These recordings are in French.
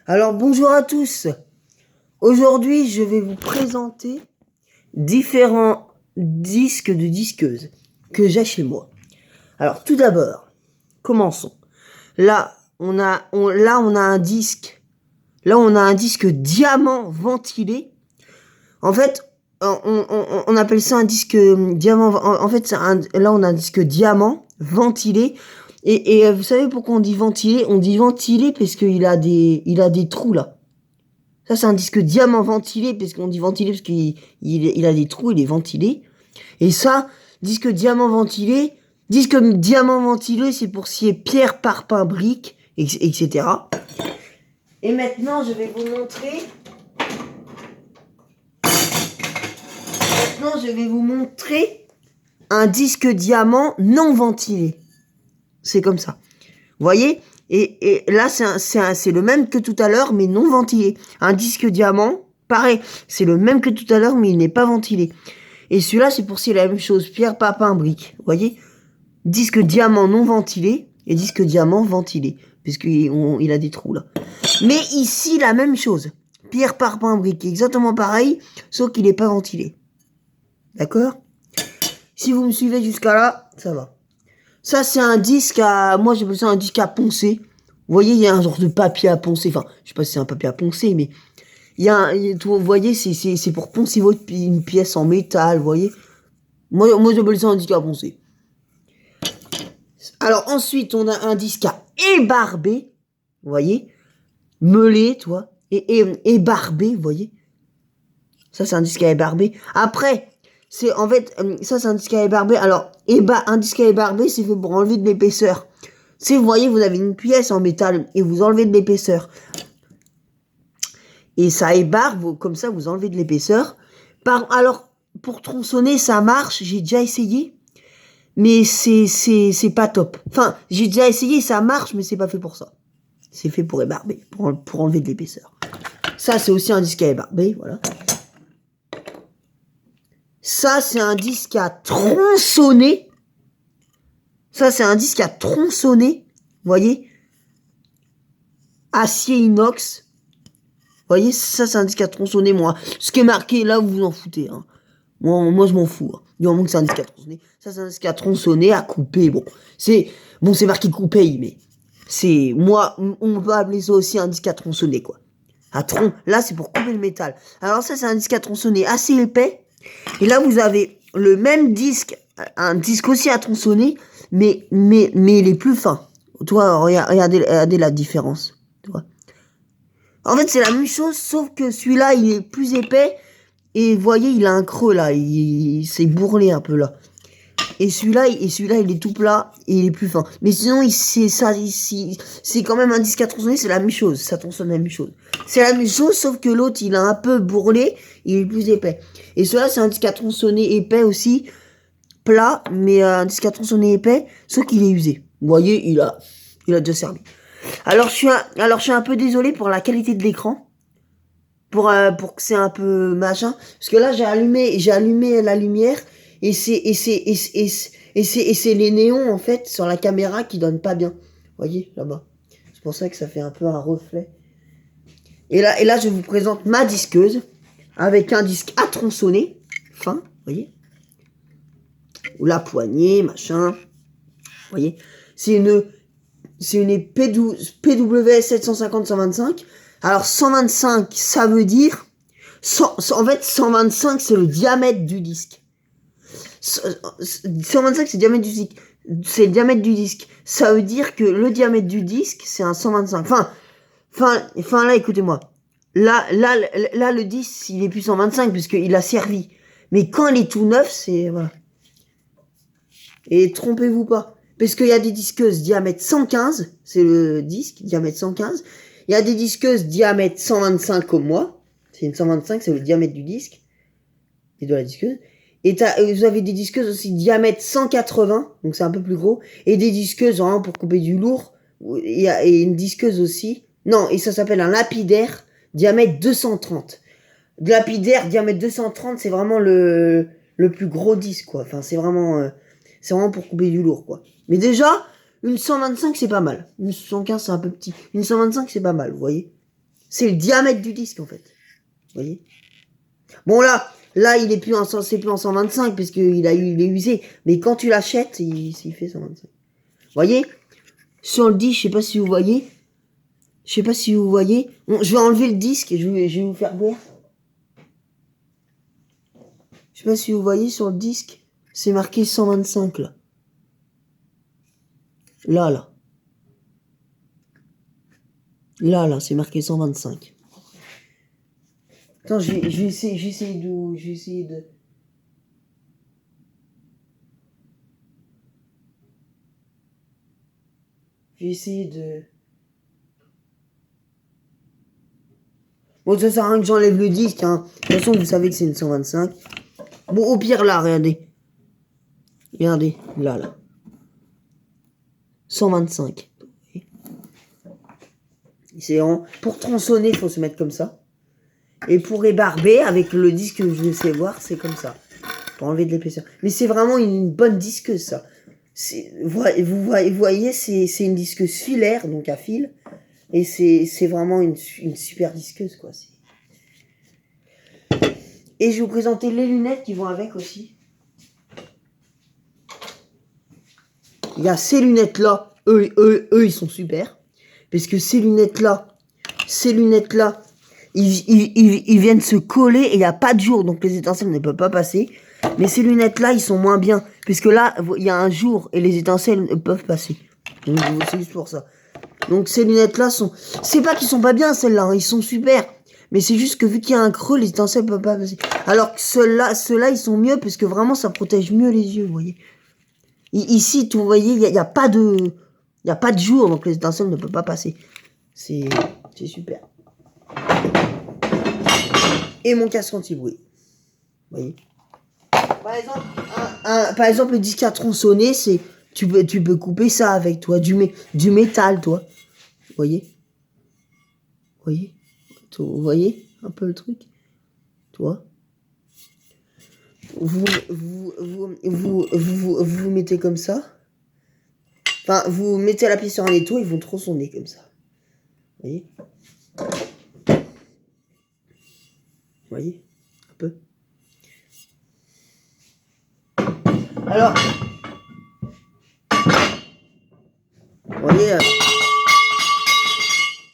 Alors bonjour à tous. Aujourd'hui, je vais vous présenter différents disques de disqueuses que j'ai chez moi. Alors tout d'abord, commençons. Là, on a un disque. Là, on a un disque diamant ventilé. En fait, on appelle ça un disque diamant. En fait, là, on a un disque diamant ventilé. Et vous savez pourquoi on dit ventilé? On dit ventilé parce qu'il a des trous là. Ça, c'est un disque diamant ventilé, parce qu'on dit ventilé parce qu'il a des trous, il est ventilé. Et ça, disque diamant ventilé, c'est pour scier pierre, parpaing, brique, etc. Et maintenant, je vais vous montrer un disque diamant non ventilé. C'est comme ça. Vous voyez? Et là, c'est le même que tout à l'heure, mais non ventilé. Un disque diamant, pareil, c'est le même que tout à l'heure, mais il n'est pas ventilé. Et celui-là, c'est pour scier la même chose, pierre, papin, brique. Vous voyez? Disque diamant non ventilé et disque diamant ventilé, puisqu'il a des trous là. Mais ici, la même chose. Pierre, papin, brique, exactement pareil, sauf qu'il n'est pas ventilé. D'accord? Si vous me suivez jusqu'à là, ça va. Ça, c'est un disque à... Moi, j'appelle ça un disque à poncer. Vous voyez, il y a un genre de papier à poncer. Enfin, je sais pas si c'est un papier à poncer, mais... Vous voyez, c'est pour poncer une pièce en métal, vous voyez. Moi j'appelle ça un disque à poncer. Alors, ensuite, on a un disque à ébarber. Vous voyez. Meulé, toi. Et ébarber, vous voyez. Ça, c'est un disque à ébarber. Après... ça c'est un disque à ébarber. Alors, un disque à ébarber, c'est fait pour enlever de l'épaisseur. Vous voyez, vous avez une pièce en métal et vous enlevez de l'épaisseur. Et ça ébarbe, comme ça, vous enlevez de l'épaisseur. Alors, pour tronçonner, ça marche, j'ai déjà essayé. Mais c'est pas top. Enfin, j'ai déjà essayé, ça marche, mais c'est pas fait pour ça. C'est fait pour ébarber, pour enlever de l'épaisseur. Ça, c'est aussi un disque à ébarber, voilà. Ça, c'est un disque à tronçonner. Vous voyez. Acier inox. Vous voyez, ça, c'est un disque à tronçonner, moi. Ce qui est marqué, là, vous vous en foutez. Hein. Moi, je m'en fous. Hein. Du moment que c'est un disque à tronçonner. Ça, c'est un disque à tronçonner, à couper. Bon, c'est marqué couper, mais moi, on peut appeler ça aussi un disque à tronçonner, quoi. Là, c'est pour couper le métal. Alors ça, c'est un disque à tronçonner assez épais. Et là, vous avez le même disque, un disque aussi à tronçonner, mais il est plus fin. Tu vois, regardez la différence. Tu vois. En fait, c'est la même chose, sauf que celui-là, il est plus épais. Et vous voyez, il a un creux là. Il s'est bourrelé un peu là. Et celui-là, il est tout plat et il est plus fin. Mais sinon, c'est quand même un disque à tronçonner, c'est la même chose. Ça tronçonne la même chose. C'est la même chose, sauf que l'autre, il a un peu bourrelé, il est plus épais. Et celui-là, c'est un disque à tronçonner épais aussi, plat, mais un disque à tronçonner épais, sauf qu'il est usé. Vous voyez, il a déjà servi. Alors, je suis un peu désolé pour la qualité de l'écran. Pour que c'est un peu machin. Parce que là, j'ai allumé la lumière. Et c'est les néons, en fait, sur la caméra qui donnent pas bien. Vous voyez, là-bas. C'est pour ça que ça fait un peu un reflet. Et là, je vous présente ma disqueuse. Avec un disque à tronçonner. Fin, vous voyez. Ou la poignée, machin. Vous voyez. C'est une PW 750-125. Alors, 125, ça veut dire... en fait, 125, c'est le diamètre du disque. 125, c'est le diamètre du disque. C'est le diamètre du disque. Ça veut dire que le diamètre du disque, c'est un 125. Enfin, là, écoutez-moi. Là, le disque, il est plus 125, puisqu'il a servi. Mais quand il est tout neuf, c'est... Voilà. Et trompez-vous pas. Parce qu'il y a des disqueuses diamètre 115, c'est le disque, diamètre 115. Il y a des disqueuses diamètre 125 comme moi. C'est une 125, c'est le diamètre du disque. Et de la disqueuse. Et vous avez des disqueuses aussi diamètre 180, donc c'est un peu plus gros. Et des disqueuses vraiment pour couper du lourd. Et une disqueuse aussi. Non, et ça s'appelle un lapidaire diamètre 230. De lapidaire diamètre 230, c'est vraiment le plus gros disque, quoi. Enfin, c'est vraiment pour couper du lourd, quoi. Mais déjà, une 125, c'est pas mal. Une 115, c'est un peu petit. Une 125, c'est pas mal, vous voyez. C'est le diamètre du disque, en fait. Vous voyez? Bon, là, il est plus en, c'est plus en 125, parce qu'il il est usé. Mais quand tu l'achètes, il fait 125. Vous voyez? Sur le disque, je sais pas si vous voyez. Je sais pas si vous voyez. Bon, je vais enlever le disque et je vais vous faire voir. Je sais pas si vous voyez sur le disque. C'est marqué 125, là. Là. Là, c'est marqué 125. Attends, je vais essayer, Je vais essayer de... Bon, ça sert à rien que j'enlève le disque, hein. De toute façon, vous savez que c'est une 125. Bon, au pire, là, regardez. Regardez, là. 125. C'est pour tronçonner, il faut se mettre comme ça. Et pour rébarber, avec le disque que je sais voir, c'est comme ça. Pour enlever de l'épaisseur. Mais c'est vraiment une bonne disqueuse, ça. Vous voyez, c'est une disqueuse filaire, donc à fil. Et c'est vraiment une super disqueuse, quoi. Et je vais vous présenter les lunettes qui vont avec aussi. Il y a ces lunettes-là. Eux, ils sont super. Parce que ces lunettes-là, ils viennent se coller et il n'y a pas de jour. Donc les étincelles ne peuvent pas passer. Mais ces lunettes-là, ils sont moins bien. Puisque là, il y a un jour et les étincelles peuvent passer. Donc c'est juste pour ça. Donc ces lunettes-là sont... C'est pas qu'ils sont pas bien, celles-là. Hein, ils sont super. Mais c'est juste que vu qu'il y a un creux, les étincelles peuvent pas passer. Alors que ceux-là, ils sont mieux parce que vraiment, ça protège mieux les yeux, vous voyez. Ici, vous voyez, il n'y a pas de... Il n'y a pas de jour, donc les étincelles ne peuvent pas passer. C'est super. Et mon casque anti-bruit. Vous voyez. Par exemple, le disque à tronçonner, c'est... Tu peux couper ça avec, toi. Du métal, toi. Vous voyez. Vous voyez un peu le truc. Toi. Vous mettez comme ça. Enfin, vous mettez la pièce sur un étau, ils vont tronçonner comme ça. Vous voyez. Vous voyez un peu. Alors, vous voyez.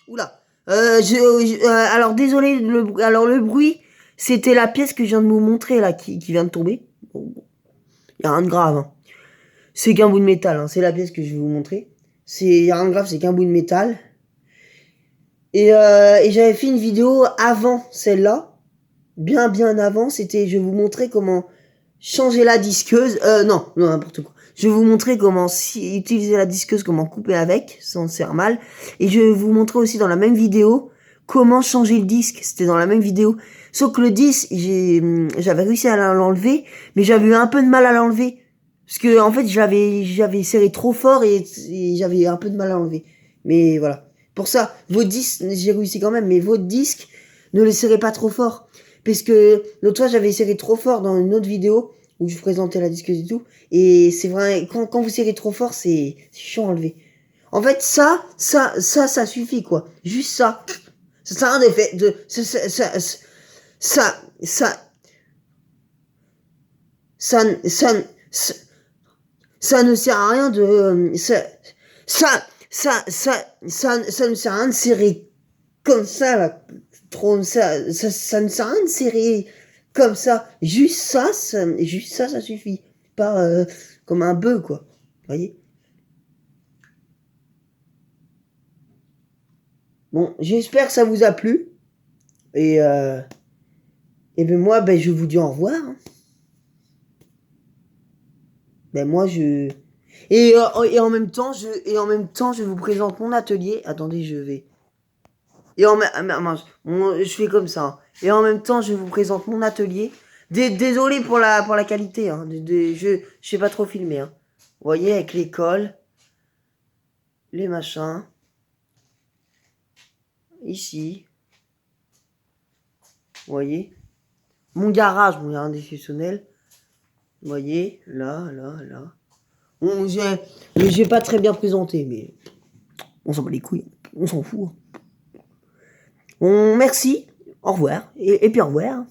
Oula. Alors désolé. Le bruit, c'était la pièce que je viens de vous montrer là, qui vient de tomber. Bon, y a rien de grave. Hein. C'est qu'un bout de métal. Hein. C'est la pièce que je vais vous montrer. Y a rien de grave, c'est qu'un bout de métal. Et j'avais fait une vidéo avant celle-là. Bien avant. C'était, je vais vous montrer comment changer la disqueuse. Non, n'importe quoi. Je vais vous montrer comment utiliser la disqueuse, comment couper avec, sans se faire mal. Et je vais vous montrer aussi dans la même vidéo comment changer le disque. C'était dans la même vidéo. Sauf que le disque, j'avais réussi à l'enlever, mais j'avais eu un peu de mal à l'enlever. Parce que, en fait, j'avais serré trop fort et j'avais un peu de mal à l'enlever. Mais voilà. Pour ça, vos disques, j'ai réussi quand même, mais vos disques, ne les serrez pas trop fort. Parce que l'autre fois, j'avais serré trop fort dans une autre vidéo où je présentais la disqueuse et tout. Et c'est vrai, quand vous serrez trop fort, c'est chiant à enlever. En fait, ça suffit, quoi. Juste ça. Ça sert à rien ça ne sert à rien de, ça ne sert à rien de serrer comme ça, là. Ça ne sert à rien de serrer comme ça. Juste ça, ça suffit. Pas comme un bœuf, quoi. Vous voyez? Bon, j'espère que ça vous a plu. Et ben moi, je vous dis au revoir. Hein. Ben moi, et en même temps, je vous présente mon atelier. Attendez, je vais... je fais comme ça. Hein. Et en même temps, je vous présente mon atelier. Désolé pour la qualité. Hein. Je sais pas trop filmer. Hein. Vous voyez, avec l'école, les machins. Ici. Vous voyez. Mon garage institutionnel. Vous voyez, là. J'ai pas très bien présenté, mais on s'en bat les couilles. On s'en fout. Hein. Bon, merci, au revoir, et puis au revoir.